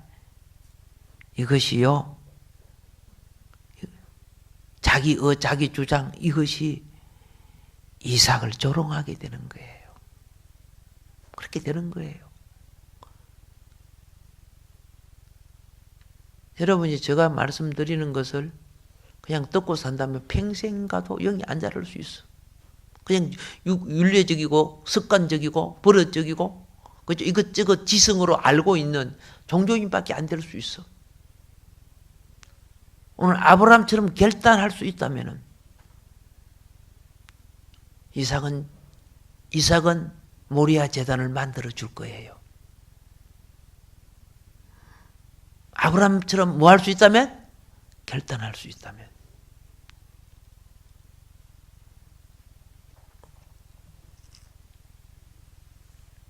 이것이요, 자기 주장, 이것이 이삭을 조롱하게 되는 거예요. 그렇게 되는 거예요. 여러분이 제가 말씀드리는 것을 그냥 듣고 산다면 평생 가도 영이 안 자랄 수 있어. 그냥 윤례적이고 습관적이고 버릇적이고 그죠? 이것저것 지성으로 알고 있는 종교인밖에 안 될 수 있어. 오늘 아브라함처럼 결단할 수 있다면은 이삭은 모리아 제단을 만들어 줄 거예요. 아브라함처럼 뭐 할 수 있다면? 결단할 수 있다면.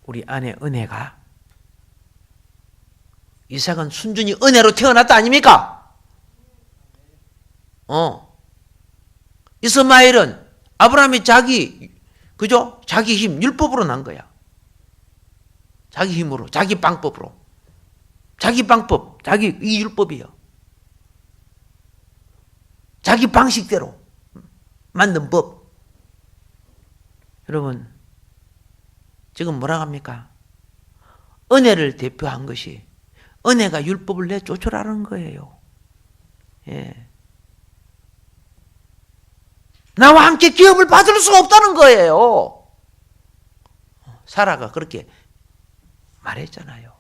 우리 아내 은혜가, 이삭은 순전히 은혜로 태어났다 아닙니까? 이스마엘은 아브라함이 그죠? 자기 힘, 율법으로 난 거야. 자기 힘으로, 자기 방법으로. 자기 방법, 이 율법이요. 자기 방식대로 만든 법. 여러분, 지금 뭐라고 합니까? 은혜를 대표한 것이 은혜가 율법을 내쫓으라는 거예요. 예. 나와 함께 기업을 받을 수가 없다는 거예요. 사라가 그렇게 말했잖아요.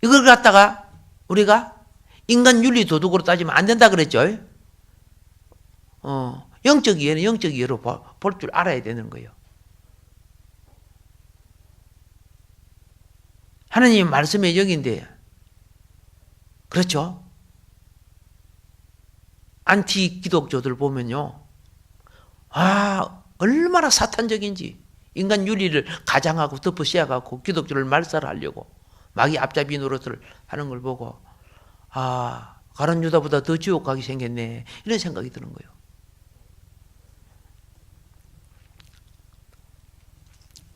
이걸 갖다가 우리가 인간 윤리 도덕으로 따지면 안 된다 그랬죠. 영적 이해는 영적 이해로 볼 줄 알아야 되는 거예요. 하나님 말씀의 영인데, 그렇죠? 안티 기독교들 보면요, 얼마나 사탄적인지, 인간 윤리를 가장하고 덮어 씌워갖고 기독교를 말살하려고 마귀 앞잡이 노릇을 하는 걸 보고, 가룟 유다보다 더 지옥 가기 생겼네, 이런 생각이 드는 거예요.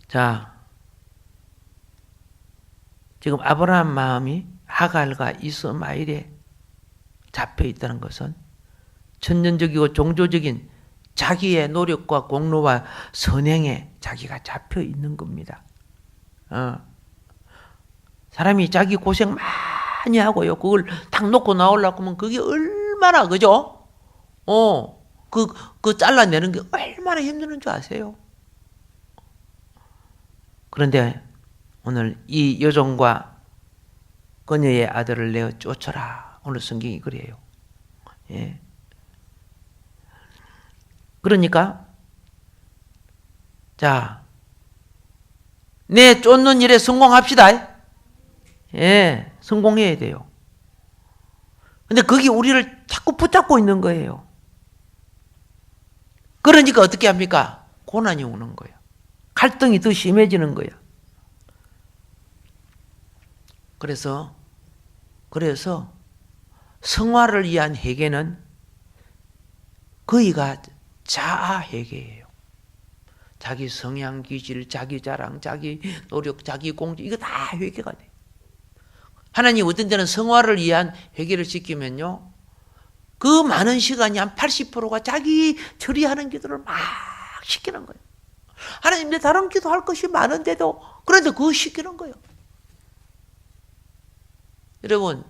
자, 지금 아브라함 마음이 하갈과 이스마엘에 잡혀 있다는 것은 천년적이고 종교적인 자기의 노력과 공로와 선행에 자기가 잡혀 있는 겁니다. 사람이 자기 고생 많이 하고요, 그걸 딱 놓고 나오려고 하면 그게 얼마나, 그죠? 그 잘라내는 게 얼마나 힘든 줄 아세요? 그런데 오늘 이 여종과 그녀의 아들을 내어 쫓아라, 오늘 성경이 그래요. 예. 그러니까 자, 내 쫓는 일에 성공합시다. 예, 성공해야 돼요. 근데 그게 우리를 자꾸 붙잡고 있는 거예요. 그러니까 어떻게 합니까? 고난이 오는 거예요. 갈등이 더 심해지는 거예요. 그래서 성화를 위한 회개는 거의가 자아 회개예요. 자기 성향 기질, 자기 자랑, 자기 노력, 자기 공직, 이거 다 회개가 돼요. 하나님 어떤 때는 성화를 위한 회개를 시키면요, 그 많은 시간이 한 80%가 자기 처리하는 기도를 막 시키는 거예요. 하나님, 내 다른 기도할 것이 많은데도, 그런데 그거 시키는 거예요. 여러분,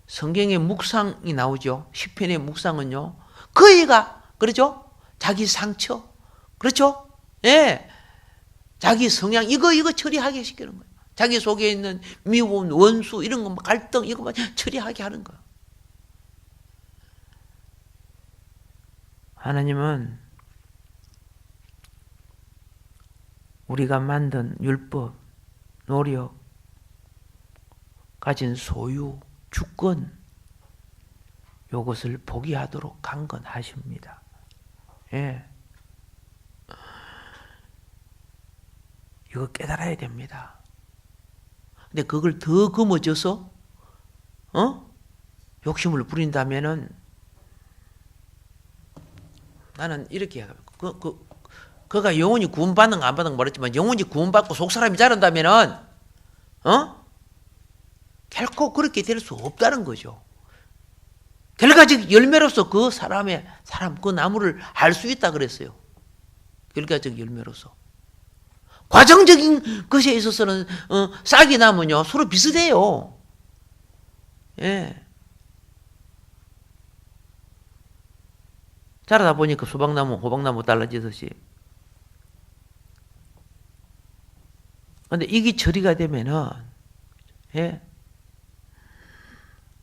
성경에 묵상이 나오죠. 시편의 묵상은요, 거의가, 그렇죠? 자기 상처, 그렇죠? 예. 자기 성향, 이거 처리하게 시키는 거예요. 자기 속에 있는 미움, 원수, 이런 거, 갈등, 이거 처리하게 하는 거예요. 하나님은 우리가 만든 율법, 노력, 가진 소유, 주권, 요것을 포기하도록 강건하십니다. 예. 이거 깨달아야 됩니다. 근데 그걸 더 거머쥐어서 욕심을 부린다면은 나는 이렇게 그가 영원히 구원받는 안 받는 모르겠지만 영원히 구원받고 속사람이 자란다면은 결코 그렇게 될 수 없다는 거죠. 결과적 열매로서 그 사람 그 나무를 알 수 있다 그랬어요. 결과적 열매로서. 과정적인 것에 있어서는 싹이 나면요 서로 비슷해요. 예. 자라다 보니까 수박나무, 호박나무 달라지듯이. 근데 이게 처리가 되면은, 예.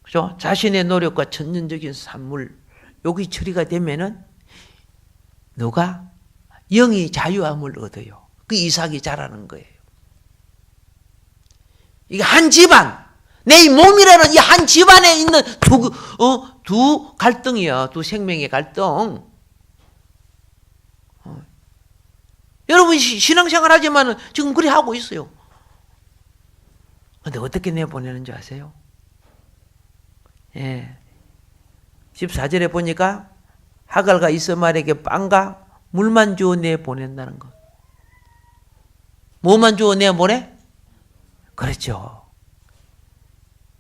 그죠? 자신의 노력과 천연적인 산물, 여기 처리가 되면은, 누가 영이 자유함을 얻어요. 그 이삭이 자라는 거예요. 이게 한 집안, 내 몸이라는 이 한 집안에 있는 두 갈등이야. 두 생명의 갈등. 여러분 신앙생활 하지만 지금 그리 하고 있어요. 근데 어떻게 내보내는지 아세요? 예. 14절에 보니까 하갈과 이스마엘에게 빵과 물만 주어 내보낸다는 것. 뭐만 주어 내보내? 그렇죠.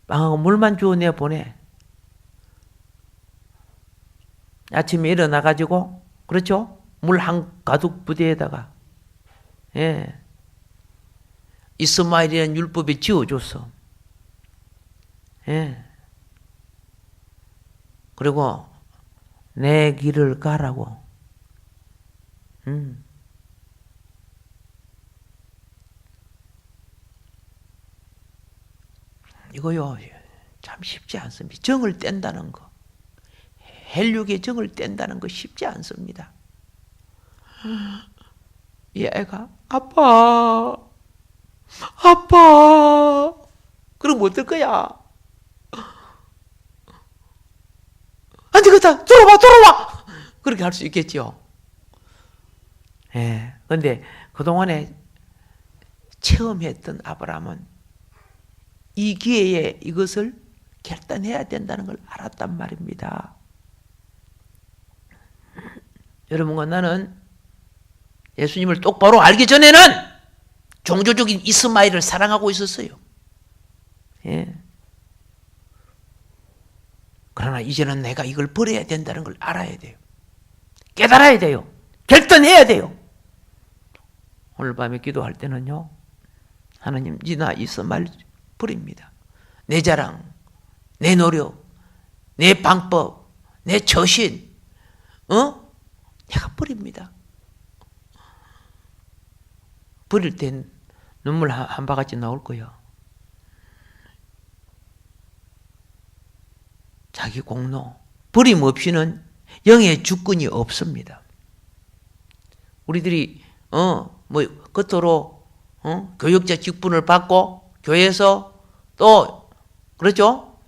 빵하고 물만 주어 내보내. 아침에 일어나가지고, 그렇죠? 물 한 가득 부대에다가, 예. 이스마엘이라는 율법에 지어줬어. 예. 그리고 내 길을 가라고. 이거요, 참 쉽지 않습니다. 정을 뗀다는 거. 헬육의 정을 뗀다는 거 쉽지 않습니다. 이 애가, 아빠. 그럼 어떨 거야? 안 되겠다. 들어와. 그렇게 할 수 있겠죠. 예. 근데 그동안에 체험했던 아브라함은 이 기회에 이것을 결단해야 된다는 걸 알았단 말입니다. 여러분과 나는 예수님을 똑바로 알기 전에는 종교적인 이스마엘을 사랑하고 있었어요. 예. 그러나 이제는 내가 이걸 버려야 된다는 걸 알아야 돼요. 깨달아야 돼요. 결단해야 돼요. 오늘 밤에 기도할 때는요, 하나님, 나 이스마엘 버립니다. 내 자랑, 내 노력, 내 방법, 내 처신, 내가 버립니다. 버릴 땐 눈물 한 바가지 나올 거예요. 자기 공로, 버림 없이는 영의 주권이 없습니다. 우리들이 겉으로 교육자 직분을 받고 교회에서 또 그렇죠?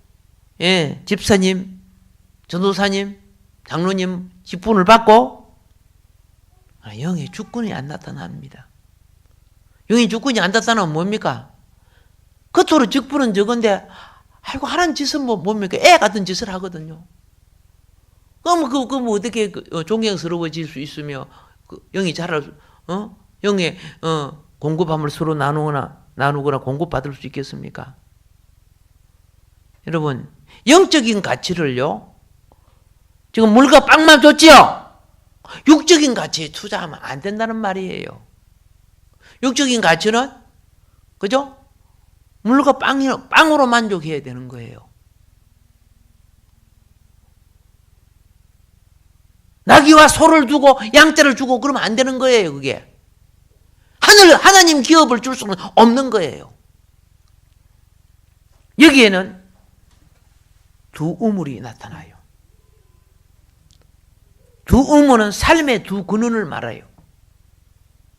예, 집사님, 전도사님, 장로님 직분을 받고 영의 주권이 안 나타납니다. 영의 주권이 안 나타나면 뭡니까? 겉으로 직분은 적은데 아이고 하는 짓은 뭡니까? 애 같은 짓을 하거든요. 그럼 어떻게 존경스러워질 수 있으며 영이 자랄 영의 공급함을 서로 나누거나 공급받을 수 있겠습니까? 여러분, 영적인 가치를요, 지금 물과 빵만 줬지요? 육적인 가치에 투자하면 안 된다는 말이에요. 육적인 가치는, 그죠? 물과 빵으로 만족해야 되는 거예요. 나귀와 소를 두고 양떼를 주고 그러면 안 되는 거예요, 그게. 하나님 기업을 줄 수는 없는 거예요. 여기에는 두 우물이 나타나요. 두 우물은 삶의 두 근원을 말해요.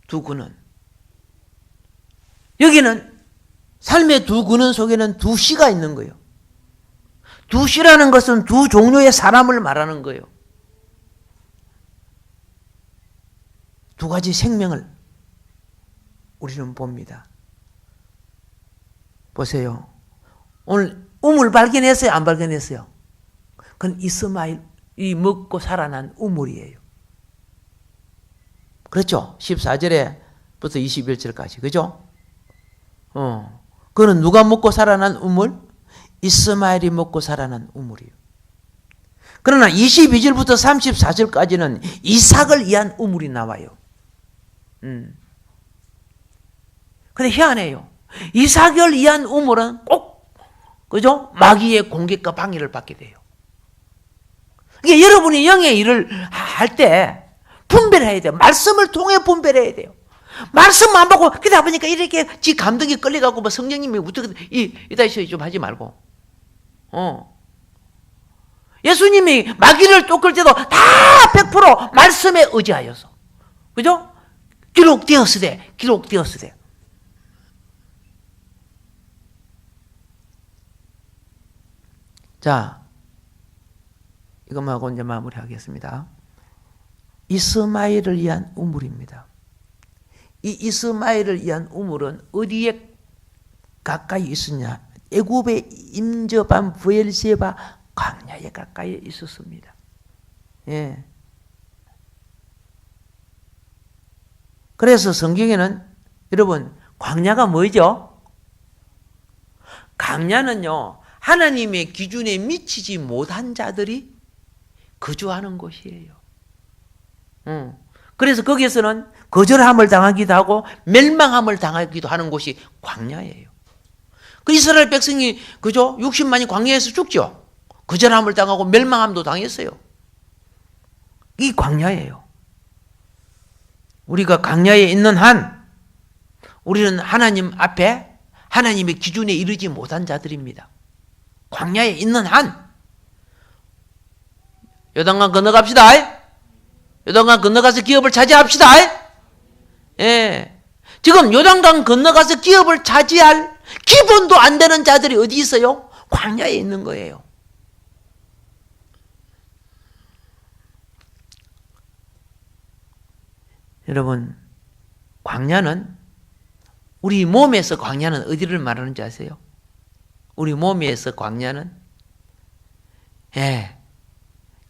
두 근원. 여기는 삶의 두 근원 속에는 두 씨가 있는 거예요. 두 씨라는 것은 두 종류의 사람을 말하는 거예요. 두 가지 생명을 우리는 봅니다. 보세요. 오늘 우물 발견했어요? 안 발견했어요? 그건 이스마엘이 먹고 살아난 우물이에요. 그렇죠? 14절에부터 21절까지. 그죠? 그거는 누가 먹고 살아난 우물? 이스마엘이 먹고 살아난 우물이에요. 그러나 22절부터 34절까지는 이삭을 위한 우물이 나와요. 근데 희한해요. 이삭을 위한 우물은 꼭, 그죠? 마귀의 공격과 방해를 받게 돼요. 그러니까 여러분이 영의 일을 할 때 분별해야 돼요. 말씀을 통해 분별해야 돼요. 말씀 안 받고, 그러다 보니까 이렇게 지 감동이 끌려가고, 뭐 성령님이 어떻게, 이다시 좀 하지 말고. 예수님이 마귀를 쫓을 때도 다 100% 말씀에 의지하여서. 그죠? 기록되었으되. 자, 이것만 하고 이제 마무리하겠습니다. 이스마엘을 위한 우물입니다. 이 이스마엘을 위한 우물은 어디에 가까이 있었냐? 애굽의 임접한 브엘세바 광야에 가까이 있었습니다. 예. 그래서 성경에는 여러분 광야가 뭐죠? 광야는요 하나님의 기준에 미치지 못한 자들이 거주하는 곳이에요. 그래서 거기에서는 거절함을 당하기도 하고 멸망함을 당하기도 하는 곳이 광야예요. 그 이스라엘 백성이 그죠? 60만이 광야에서 죽죠. 거절함을 당하고 멸망함도 당했어요. 이 광야예요. 우리가 광야에 있는 한 우리는 하나님 앞에 하나님의 기준에 이르지 못한 자들입니다. 광야에 있는 한 요단강 건너갑시다. 요단강 건너가서 기업을 차지합시다. 예. 지금 요단강 건너가서 기업을 차지할 기본도 안 되는 자들이 어디 있어요? 광야에 있는 거예요. 여러분, 광야는 우리 몸에서 광야는 어디를 말하는지 아세요? 우리 몸에서 광야는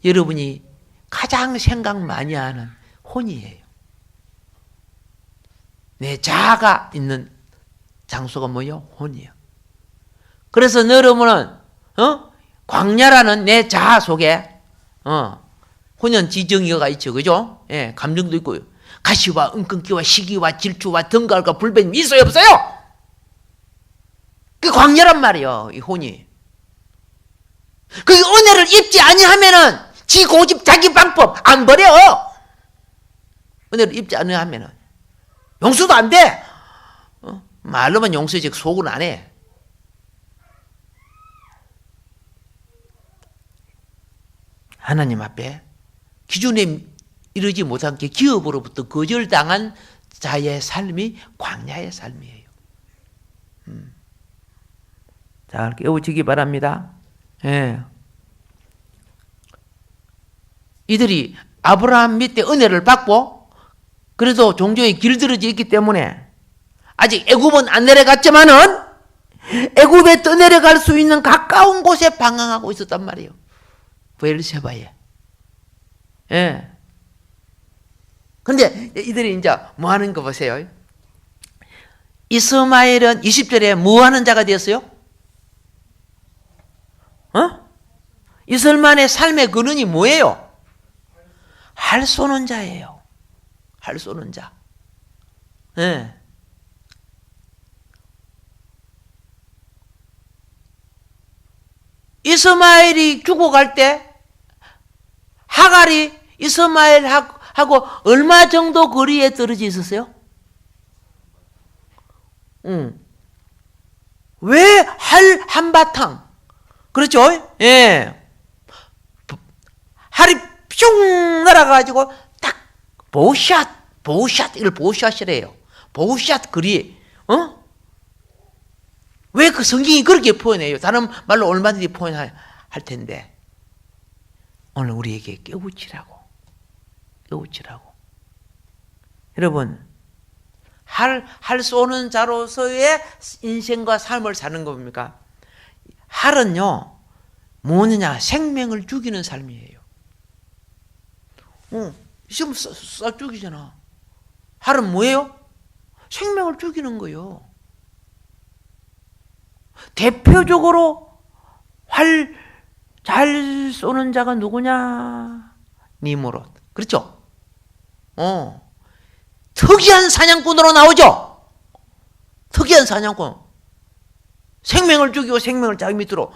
여러분이 가장 생각 많이 하는 혼이에요. 내 자아가 있는 장소가 뭐요? 혼이요. 그래서 여러분은 광야라는 내 자아 속에 혼연 지정이가 있죠. 그죠? 예, 감정도 있고 가시와 은끈기와 시기와 질투와 덩갈과 불변이 있어요? 없어요? 그 광야란 말이에요. 이 혼이. 그 은혜를 입지 아니하면은 지 고집 자기 방법 안 버려. 은혜를 입지 아니하면은 용서도 안 돼. 말로만 용서지 속은 안 해. 하나님 앞에 기준에 이르지 못한 게 기업으로부터 거절당한 자의 삶이 광야의 삶이에요. 자, 깨우치기 바랍니다. 예. 이들이 아브라함 밑에 은혜를 받고 그래도 종종이 길들여져 있기 때문에 아직 애굽은 안 내려갔지만은 애굽에 떠내려갈 수 있는 가까운 곳에 방황하고 있었단 말이에요. 브엘세바에. 예. 근데 이들이 이제 뭐 하는 거 보세요. 이스마엘은 20절에 뭐 하는 자가 되었어요? 이슬만의 삶의 근원이 뭐예요? 할 쏘는 자예요. 할 쏘는 자. 예. 이스마엘이 죽어갈 때 하갈이 이스마엘하고 얼마 정도 거리에 떨어져 있었어요? 왜 할 한바탕? 그렇죠? 예. 할이 뿅 날아가지고 딱 보샷 이걸 보샷이래요. 보샷 거리. 왜 그 성경이 그렇게 표현해요? 다른 말로 얼마든지 표현해요. 할 텐데 오늘 우리에게 깨우치라고. 여러분, 활 쏘는 자로서의 인생과 삶을 사는 겁니까? 활은요, 뭐느냐? 생명을 죽이는 삶이에요. 지금 쏴 죽이잖아. 활은 뭐예요? 생명을 죽이는 거예요. 대표적으로 활 잘 쏘는 자가 누구냐? 니무롯. 그렇죠? 특이한 사냥꾼으로 나오죠? 특이한 사냥꾼. 생명을 죽이고 생명을 자기 밑으로.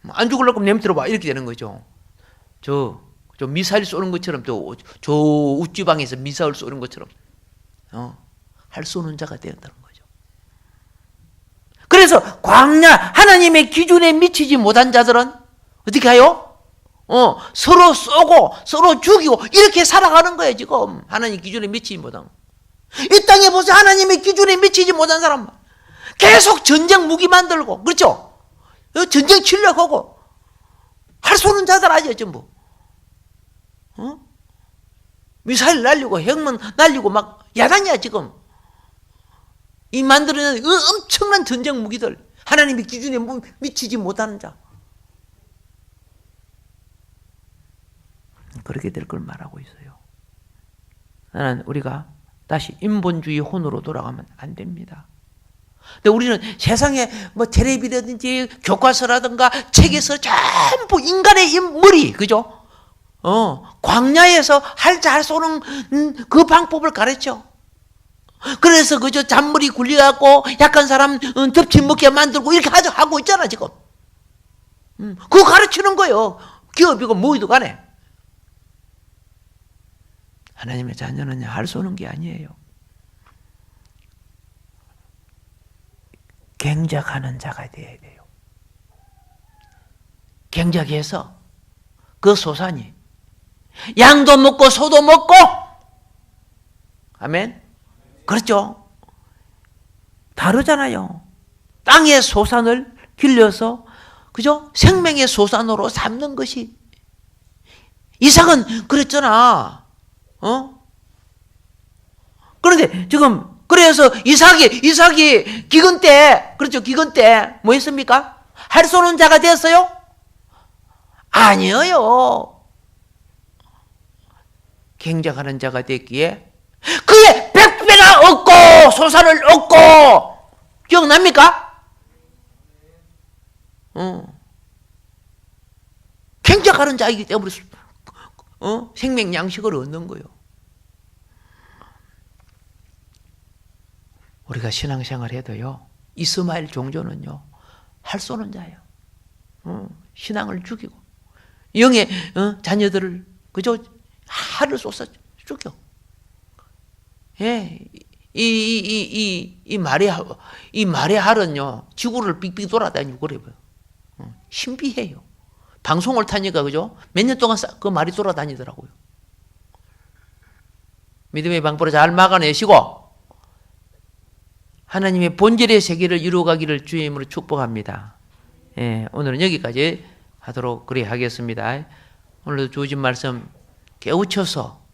안 죽으려고 내 밑으로 봐. 이렇게 되는 거죠. 저 미사일 쏘는 것처럼, 저 우주방에서 미사일 쏘는 것처럼, 활 쏘는 자가 되었다는 거죠. 그래서 광야, 하나님의 기준에 미치지 못한 자들은 어떻게 해요? 서로 쏘고 서로 죽이고 이렇게 살아가는 거예요. 지금 하나님 기준에 미치지 못한. 이 땅에 보세요. 하나님의 기준에 미치지 못한 사람 계속 전쟁 무기 만들고, 그렇죠? 전쟁 치려고 활 쏘는 자들 아니에요. 전부 미사일 날리고 핵문 날리고 막 야단이야. 지금 이 만들어낸 엄청난 전쟁 무기들, 하나님의 기준에 미치지 못하는 자, 그렇게 될 걸 말하고 있어요. 나는 우리가 다시 인본주의 혼으로 돌아가면 안 됩니다. 근데 우리는 세상에 뭐 텔레비라든지 교과서라든가 책에서 전부 인간의 머리, 그죠? 광야에서 활 잘 쏘는 그 방법을 가르쳐. 그래서 그저 잔머리 굴려갖고 약한 사람 덮치 먹게 만들고 이렇게 하고 있잖아 지금. 그거 가르치는 거예요. 기업이고 뭐이도 간에. 하나님의 자녀는 활 쏘는 게 아니에요. 경작하는 자가 되어야 돼요. 경작해서 그 소산이 양도 먹고 소도 먹고, 아멘. 그렇죠? 다르잖아요. 땅의 소산을 길러서, 그죠? 생명의 소산으로 삼는 것이. 이삭은 그랬잖아. 그런데 지금, 그래서 이삭이 기근 때, 그렇죠? 기근 때 뭐 했습니까? 활 쏘는 자가 됐어요? 아니에요. 경작하는 자가 됐기에 그의 100배가 얻고 소산을 얻고. 기억납니까? 경작하는 자이기 때문에 생명 양식을 얻는 거예요. 우리가 신앙생활 해도요, 이스마엘 종조는요 활 쏘는 자예요. 신앙을 죽이고 영의 자녀들을 그저 활을 쏘서 죽여. 예, 이 말의 활은요 지구를 삑삑 돌아다니고 그래요. 신비해요. 방송을 타니까 그죠? 몇 년 동안 그 말이 돌아다니더라고요. 믿음의 방법을 잘 막아내시고 하나님의 본질의 세계를 이루어가기를 주의 이름으로 축복합니다. 예, 오늘은 여기까지 하도록 그래 하겠습니다. 오늘도 주어진 말씀 깨우쳐서